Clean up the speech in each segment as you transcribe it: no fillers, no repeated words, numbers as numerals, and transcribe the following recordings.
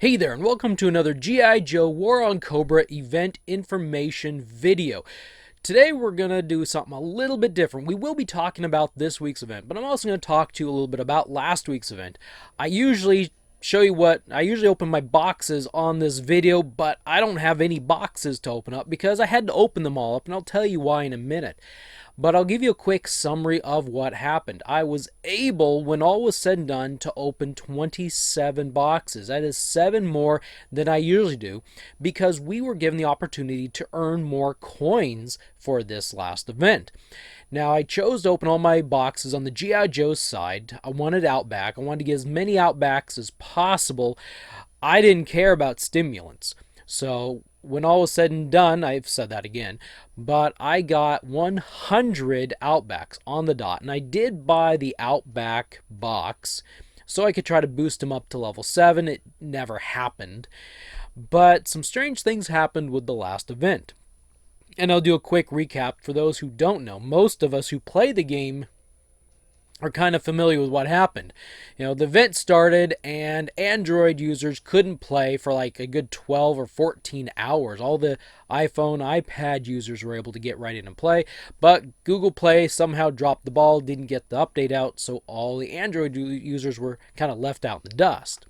Hey there, and welcome to another G.I. Joe War on Cobra event information video. Today we're going to do something a little bit different. We will be talking about this week's event, but I'm also going to talk to you a little bit about last week's event. I usually open my boxes on this video, but I don't have any boxes to open up because I had to open them all up, and I'll tell you why in a minute. But I'll give you a quick summary of what happened. I was able, when all was said and done, to open 27 boxes. That is 7 more than I usually do because we were given the opportunity to earn more coins for this last event. Now, I chose to open all my boxes on the G.I. Joe side. I wanted Outback. I wanted to get as many Outbacks as possible. I didn't care about stimulants. So when all was said and done, I've said that again, but I got 100 Outbacks on the dot, and I did buy the Outback box so I could try to boost them up to level 7. It never happened, but some strange things happened with the last event. And I'll do a quick recap for those who don't know. Most of us who play the game are kind of familiar with what happened. The event started and Android users couldn't play for like a good 12 or 14 hours. All the iPhone, iPad users were able to get right in and play, but Google Play somehow dropped the ball, didn't get the update out, so all the Android users were kind of left out in the dust.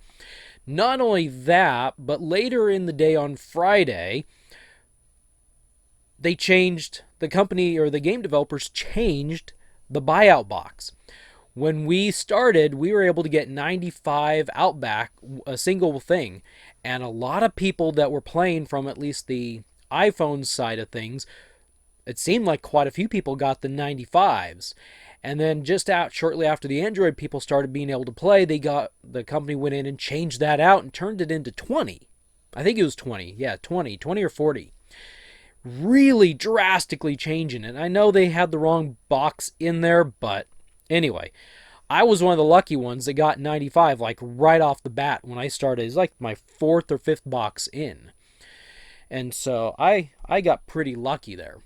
Not only that, but later in the day on Friday, they changed, the company or the game developers changed the buyout box. When we started, we were able to get 95 Outback, a single thing, and a lot of people that were playing from at least the iPhone side of things, it seemed like quite a few people got the 95s. And then just shortly after the Android people started being able to play, the company went in and changed that out and turned it into 20. I think it was 20. Yeah, 20 or 40. Really drastically changing it. I know they had the wrong box in there, but anyway, I was one of the lucky ones that got 95 like right off the bat when I started. It's like my 4th or 5th box in. And so I got pretty lucky there.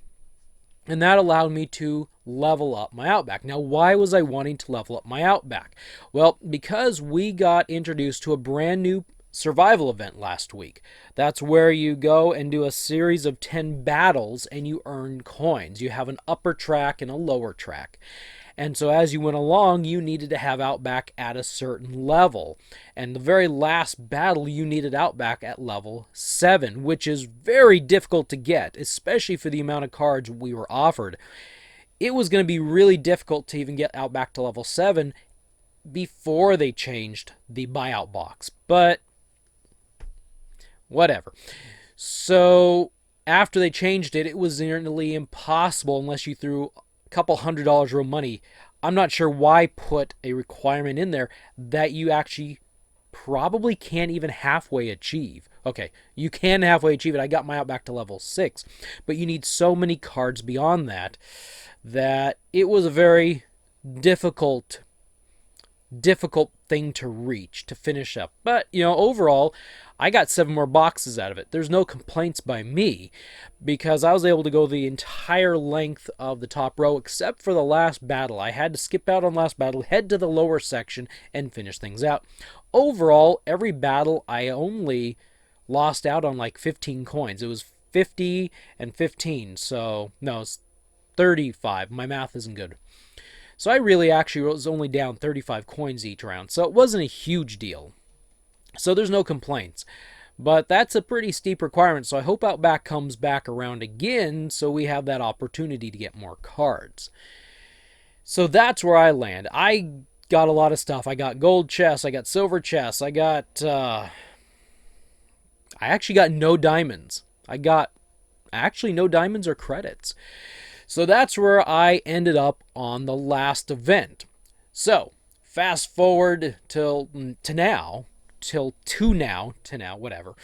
And that allowed me to level up my Outback. Now, why was I wanting to level up my Outback? Well, because we got introduced to a brand new survival event last week. That's where you go and do a series of 10 battles and you earn coins. You have an upper track and a lower track. And so as you went along, you needed to have Outback at a certain level. And the very last battle, you needed Outback at level 7, which is very difficult to get, especially for the amount of cards we were offered. It was going to be really difficult to even get Outback to level 7 before they changed the buyout box. But whatever. So after they changed it, it was nearly impossible unless you threw couple $100 real money. I'm not sure why put a requirement in there that you actually probably can't even halfway achieve. Okay, you can halfway achieve it. I got my Outback to level 6, but you need so many cards beyond that it was a very difficult thing to reach, to finish up. But, overall, I got 7 more boxes out of it. There's no complaints by me because I was able to go the entire length of the top row except for the last battle. I had to skip out on last battle, head to the lower section, and finish things out. Overall, every battle, I only lost out on like 15 coins. It was 50 and 15, so no, it's 35. My math isn't good. So I really actually was only down 35 coins each round, so it wasn't a huge deal. So there's no complaints. But that's a pretty steep requirement, so I hope Outback comes back around again so we have that opportunity to get more cards. So that's where I land. I got a lot of stuff. I got gold chests, I got silver chests, I actually got no diamonds. I got actually no diamonds or credits. So that's where I ended up on the last event. So fast forward to now, whatever.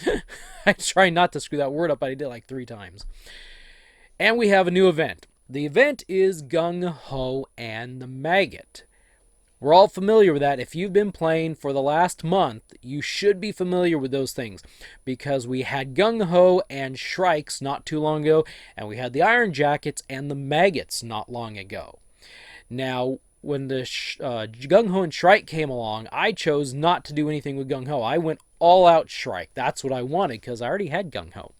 I try not to screw that word up, but I did it like 3 times. And we have a new event. The event is Gung-Ho and the Maggot. We're all familiar with that. If you've been playing for the last month, you should be familiar with those things because we had Gung-Ho and Shrikes not too long ago, and we had the Iron Jackets and the Maggots not long ago. Now, when the Gung-Ho and Shrike came along, I chose not to do anything with Gung-Ho. I went all out Shrike. That's what I wanted because I already had Gung-Ho.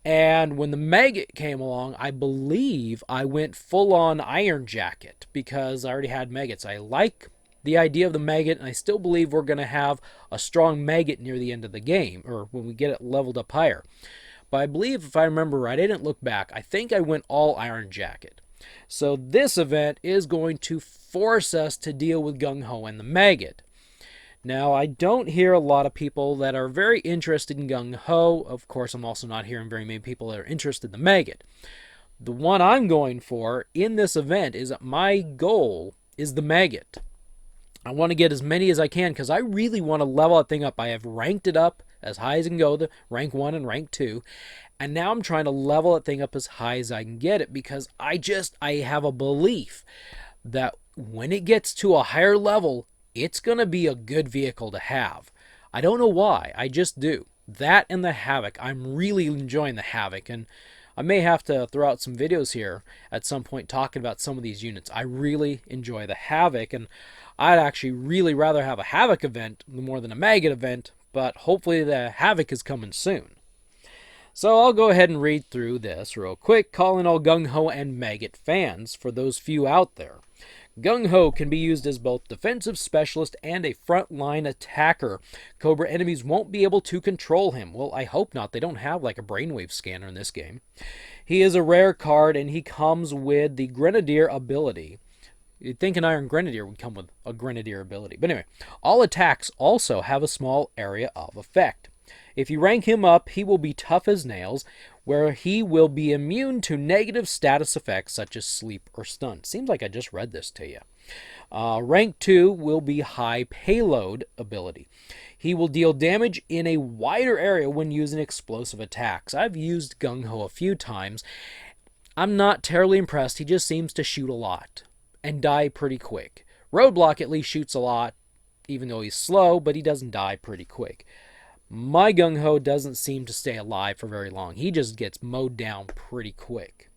And when the Maggot came along, I believe I went full on Iron Jacket because I already had Maggots. I like the idea of the Maggot, and I still believe we're going to have a strong Maggot near the end of the game, or when we get it leveled up higher. But I believe, if I remember right, I didn't look back, I think I went all Iron Jacket. So this event is going to force us to deal with Gung-Ho and the Maggot. Now, I don't hear a lot of people that are very interested in Gung-Ho. Of course, I'm also not hearing very many people that are interested in the Maggot. The one I'm going for in this event is that my goal is the Maggot. I want to get as many as I can because I really want to level that thing up. I have ranked it up as high as I can go, the rank 1 and rank 2. And now I'm trying to level that thing up as high as I can get it because I have a belief that when it gets to a higher level, it's going to be a good vehicle to have. I don't know why. I just do. That and the Havoc. I'm really enjoying the Havoc. And I may have to throw out some videos here at some point talking about some of these units. I really enjoy the Havoc. And I'd actually really rather have a Havoc event more than a Maggot event. But hopefully the Havoc is coming soon. So I'll go ahead and read through this real quick, calling all Gung-Ho and Maggot fans for those few out there. Gung-Ho can be used as both defensive specialist and a frontline attacker. Cobra enemies won't be able to control him. Well, I hope not. They don't have like a brainwave scanner in this game. He is a rare card and he comes with the Grenadier ability. You'd think an Iron Grenadier would come with a Grenadier ability. But anyway, all attacks also have a small area of effect. If you rank him up, he will be tough as nails, where he will be immune to negative status effects such as sleep or stun. Seems like I just read this to you. Rank 2 will be high payload ability. He will deal damage in a wider area when using explosive attacks. I've used Gung-Ho a few times. I'm not terribly impressed. He just seems to shoot a lot and die pretty quick. Roadblock at least shoots a lot, even though he's slow, but he doesn't die pretty quick. My Gung-Ho doesn't seem to stay alive for very long. He just gets mowed down pretty quick.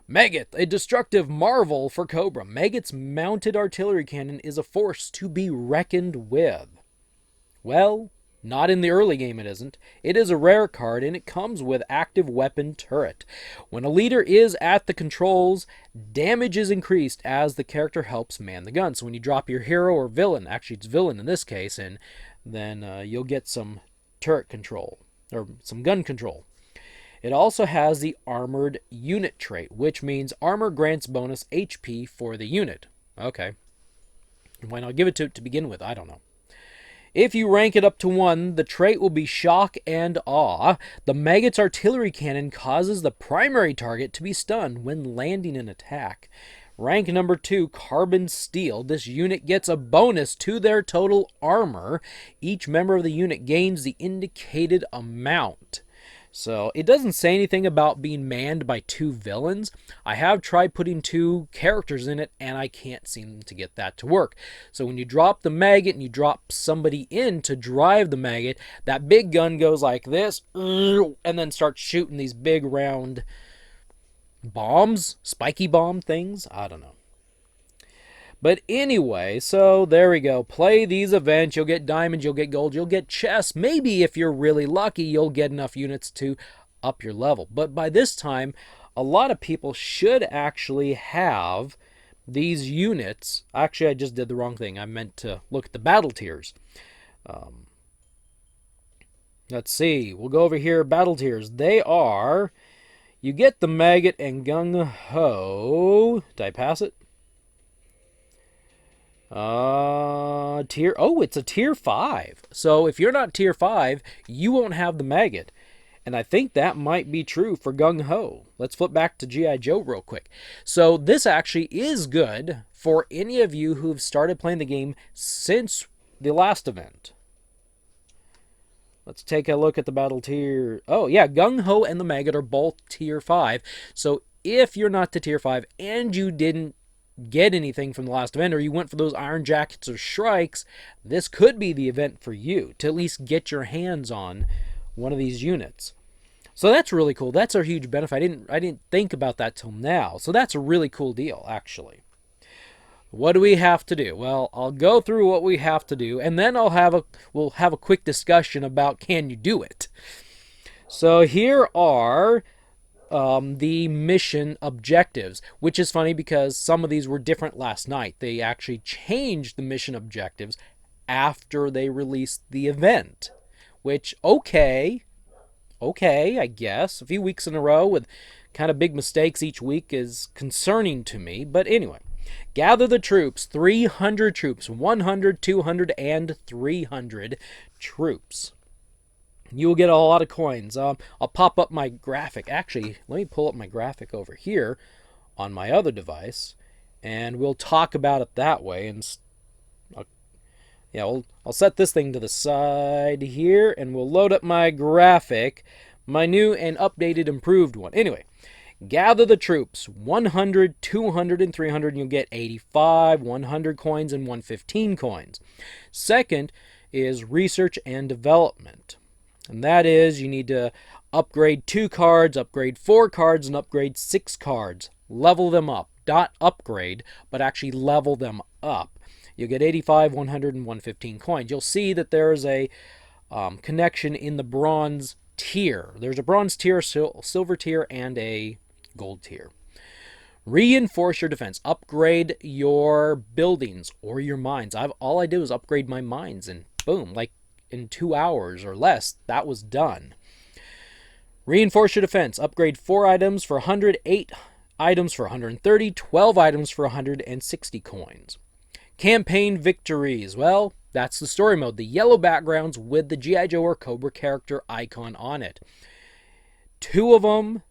Maggot, a destructive marvel for Cobra. Maggot's mounted artillery cannon is a force to be reckoned with. Well, not in the early game it isn't. It is a rare card and it comes with active weapon turret. When a leader is at the controls, damage is increased as the character helps man the gun. So when you drop your hero or villain, actually it's villain in this case, and then you'll get some turret control, or some gun control. It also has the armored unit trait, which means armor grants bonus HP for the unit. Okay. Why not give it to begin with? I don't know. If you rank it up to 1, the trait will be Shock and Awe. The Maggot's artillery cannon causes the primary target to be stunned when landing an attack. Rank number 2, Carbon Steel. This unit gets a bonus to their total armor. Each member of the unit gains the indicated amount. So it doesn't say anything about being manned by 2 villains. I have tried putting 2 characters in it, and I can't seem to get that to work. So when you drop the Maggot and you drop somebody in to drive the Maggot, that big gun goes like this, and then starts shooting these big round bombs, spiky bomb things. I don't know. But anyway, so there we go. Play these events. You'll get diamonds, you'll get gold, you'll get chests. Maybe if you're really lucky, you'll get enough units to up your level. But by this time, a lot of people should actually have these units. Actually, I just did the wrong thing. I meant to look at the battle tiers. Let's see. We'll go over here. Battle tiers. They are... You get the Maggot and Gung-Ho. Did I pass it? Tier... Oh, it's a tier 5. So if you're not tier 5, you won't have the Maggot. And I think that might be true for Gung-Ho. Let's flip back to G.I. Joe real quick. So this actually is good for any of you who've started playing the game since the last event. Let's take a look at the battle tier. Oh, yeah, Gung-Ho and the Maggot are both tier 5. So if you're not to tier 5 and you didn't get anything from the last event, or you went for those Iron Jackets or Shrikes, this could be the event for you to at least get your hands on one of these units. So that's really cool. That's a huge benefit. I didn't think about that till now. So that's a really cool deal, actually. What do we have to do? Well, I'll go through what we have to do, and then we'll have a quick discussion about can you do it. So here are the mission objectives, which is funny because some of these were different last night. They actually changed the mission objectives after they released the event, which, okay, I guess. A few weeks in a row with kind of big mistakes each week is concerning to me. But anyway, gather the troops, 300 troops, 100, 200, and 300 troops. You will get a lot of coins. I'll pop up my graphic. Actually, let me pull up my graphic over here on my other device, and we'll talk about it that way. And I'll set this thing to the side here, and we'll load up my graphic, my new and updated, improved one. Anyway, gather the troops, 100, 200, and 300, and you'll get 85, 100 coins, and 115 coins. Second is research and development. And that is, you need to upgrade 2 cards, upgrade 4 cards, and upgrade 6 cards. Level them up. Not upgrade, but actually level them up. You'll get 85, 100, and 115 coins. You'll see that there is a connection in the bronze tier. There's a bronze tier, silver tier, and a gold tier. Reinforce your defense. Upgrade your buildings or your mines. All I did was upgrade my mines, and boom, like in 2 hours or less, that was done. Reinforce your defense. Upgrade 4 items for 100, 8 items for 130, 12 items for 160 coins. Campaign victories. Well, that's the story mode. The yellow backgrounds with the G.I. Joe or Cobra character icon on it. 2 of them,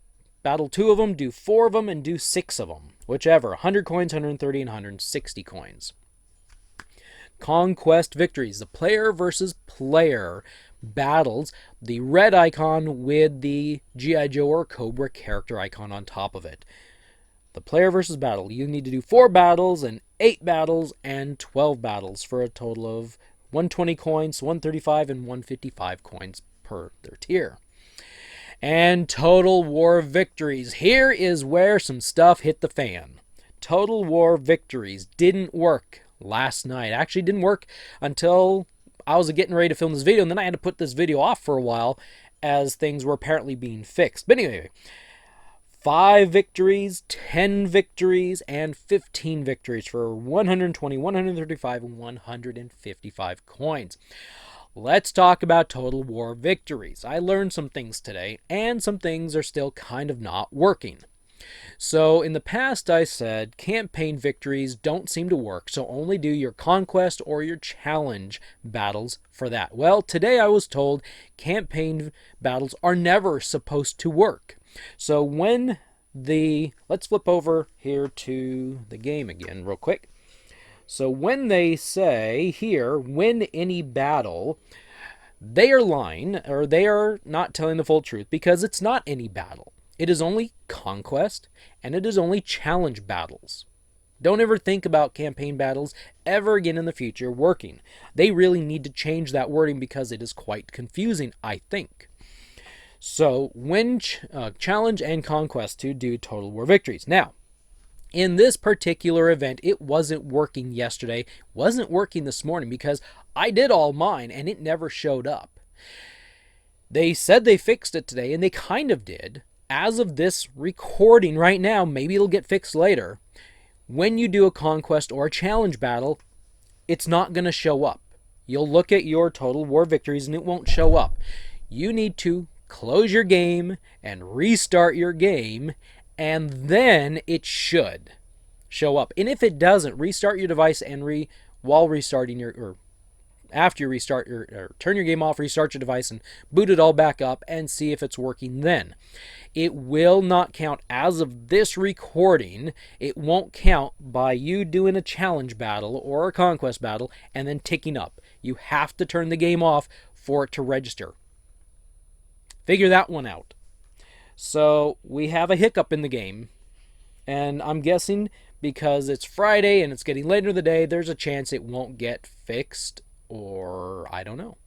battle 2 of them, do 4 of them, and do 6 of them. Whichever. 100 coins, 130, and 160 coins. Conquest victories. The player versus player battles. The red icon with the G.I. Joe or Cobra character icon on top of it. The player versus battle. You need to do 4 battles and 8 battles and 12 battles for a total of 120 coins, 135, and 155 coins per their tier. And Total War Victories. Here is where some stuff hit the fan. Total War Victories didn't work last night. Actually didn't work until I was getting ready to film this video, and then I had to put this video off for a while as things were apparently being fixed. But anyway, 5 victories, 10 victories, and 15 victories for 120, 135, and 155 coins. Let's talk about Total War Victories. I learned some things today, and some things are still kind of not working. So in the past I said campaign victories don't seem to work, so only do your conquest or your challenge battles for that. Well, today I was told campaign battles are never supposed to work. So when let's flip over here to the game again real quick. So when they say here, win any battle, they are lying, or they are not telling the full truth, because it's not any battle. It is only conquest, and it is only challenge battles. Don't ever think about campaign battles ever again in the future working. They really need to change that wording because it is quite confusing, I think. So, win, challenge, and conquest to do Total War Victories. Now, in this particular event, it wasn't working yesterday, wasn't working this morning, because I did all mine, and it never showed up. They said they fixed it today, and they kind of did. As of this recording right now, maybe it'll get fixed later. When you do a conquest or a challenge battle, it's not going to show up. You'll look at your Total War Victories and it won't show up. You need to close your game and restart your game, and then it should show up. And if it doesn't, restart your device and while restarting or after you restart or turn your game off, restart your device and boot it all back up and see if it's working then. It will not count as of this recording. It won't count by you doing a challenge battle or a conquest battle and then ticking up. You have to turn the game off for it to register. Figure that one out. So we have a hiccup in the game, and I'm guessing because it's Friday and it's getting later in the day, there's a chance it won't get fixed, or I don't know.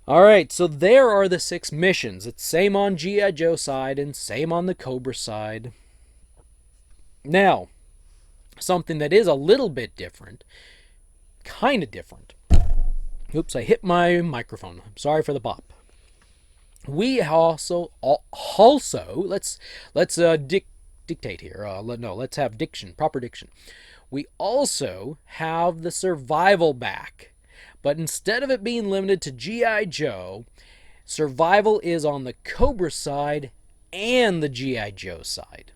Alright, so there are the 6 missions. It's same on G.I. Joe side and same on the Cobra side. Now, something that is a little bit different, kind of different. Oops, I hit my microphone. I'm sorry for the pop. We also let's dictate here. Let's have diction, proper diction. We also have the survival back, but instead of it being limited to G.I. Joe, survival is on the Cobra side and the G.I. Joe side.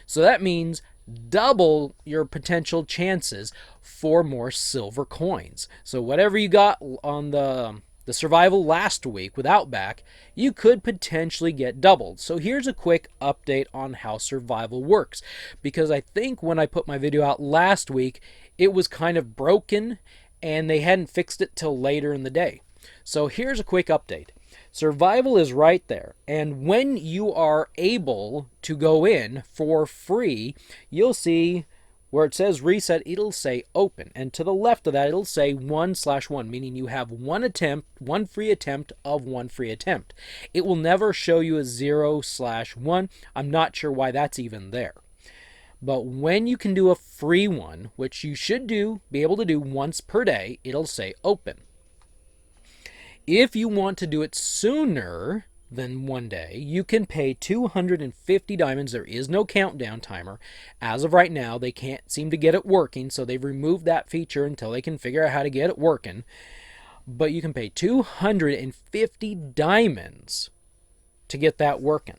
So that means double your potential chances for more silver coins. So whatever you got on the survival last week with Outback, you could potentially get doubled. So here's a quick update on how survival works, because I think when I put my video out last week, it was kind of broken and they hadn't fixed it till later in the day. So here's a quick update. Survival is right there, and when you are able to go in for free, you'll see where it says reset, it'll say open, and to the left of that it'll say 1/1, meaning you have one free attempt of one free attempt. It will never show you a 0/1. I'm not sure why that's even there. But when you can do a free one, which you should be able to do once per day, it'll say open. If you want to do it sooner than one day, you can pay 250 diamonds. There is no countdown timer. As of right now, they can't seem to get it working, so they've removed that feature until they can figure out how to get it working. But you can pay 250 diamonds to get that working.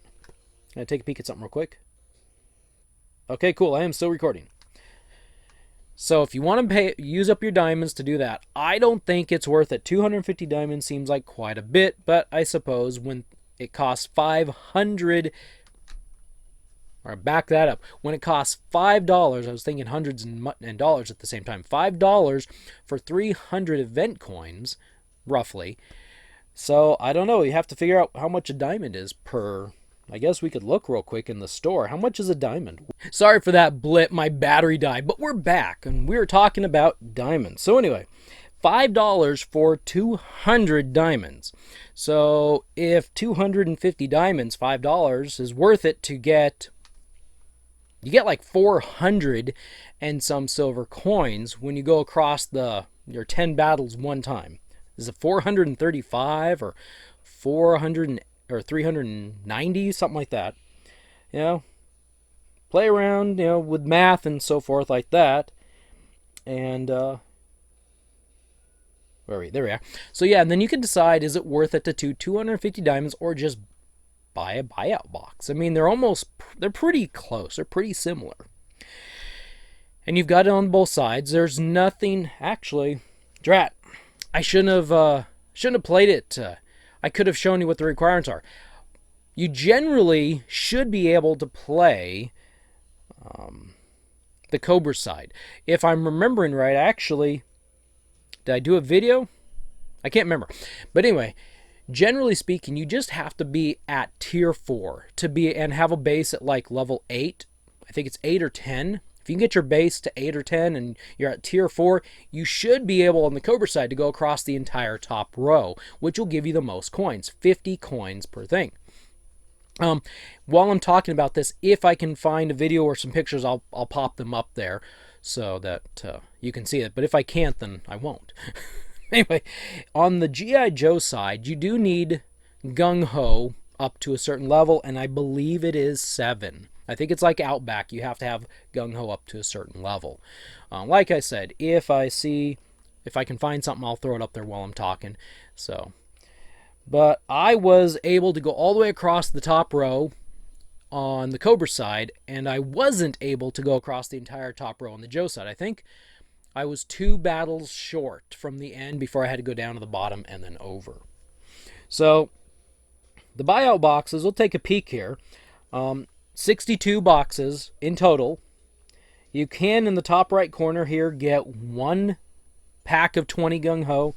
Can I take a peek at something real quick? Okay, cool. I am still recording. So if you want to use up your diamonds to do that, I don't think it's worth it. 250 diamonds seems like quite a bit, but I suppose when it costs 500, or back that up, when it costs $5, I was thinking hundreds and dollars at the same time, $5 for 300 event coins, roughly. So I don't know, you have to figure out how much a diamond is per... I guess we could look real quick in the store. How much is a diamond? Sorry for that blip, my battery died, but we're back, and we're talking about diamonds. So anyway, $5 for 200 diamonds. So if 250 diamonds, $5 is worth it to get... You get like 400 and some silver coins when you go across your 10 battles one time. Is it 435 or 400 or 390, something like that? You know, play around, you know, with math and so forth like that. And there we are. So yeah, and then you can decide, is it worth it to do 250 diamonds or just buy a buyout box? I mean, they're pretty close. They're pretty similar. And you've got it on both sides. There's nothing, actually, drat, I shouldn't have played it. I could have shown you what the requirements are. You generally should be able to play the Cobra side. If I'm remembering right, actually, did I do a video? I can't remember. But anyway, generally speaking, you just have to be at tier 4 and have a base at like level 8. I think it's 8 or 10. If you can get your base to 8 or 10 and you're at tier 4, you should be able on the Cobra side to go across the entire top row, which will give you the most coins, 50 coins per thing. While I'm talking about this, if I can find a video or some pictures, I'll pop them up there so that you can see it. But if I can't, then I won't. Anyway, on the G.I. Joe side, you do need Gung-Ho up to a certain level, and I believe it is 7. I think it's like Outback. You have to have Gung-Ho up to a certain level. Like I said, if I can find something, I'll throw it up there while I'm talking. So, but I was able to go all the way across the top row on the Cobra side, and I wasn't able to go across the entire top row on the Joe side. I think I was 2 battles short from the end before I had to go down to the bottom and then over. So, the buyout boxes, we'll take a peek here. 62 boxes in total. You can, in the top right corner here, get 1 pack of 20 Gung-Ho,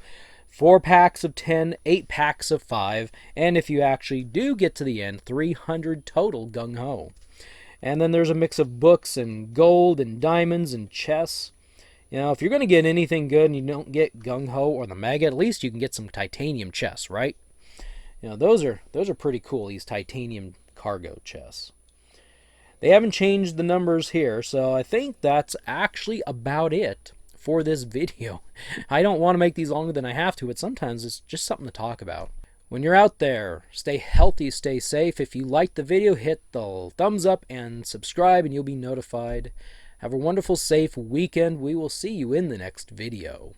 4 packs of 10, 8 packs of 5, and if you actually do get to the end, 300 total Gung-Ho. And then there's a mix of books and gold and diamonds and chests. You know, if you're going to get anything good and you don't get Gung-Ho or the Maggot, at least you can get some titanium chests, right? You know, those are pretty cool, these titanium cargo chests. They haven't changed the numbers here, so I think that's actually about it for this video. I don't want to make these longer than I have to, but sometimes it's just something to talk about. When you're out there, stay healthy, stay safe. If you liked the video, hit the thumbs up and subscribe and you'll be notified. Have a wonderful, safe weekend. We will see you in the next video.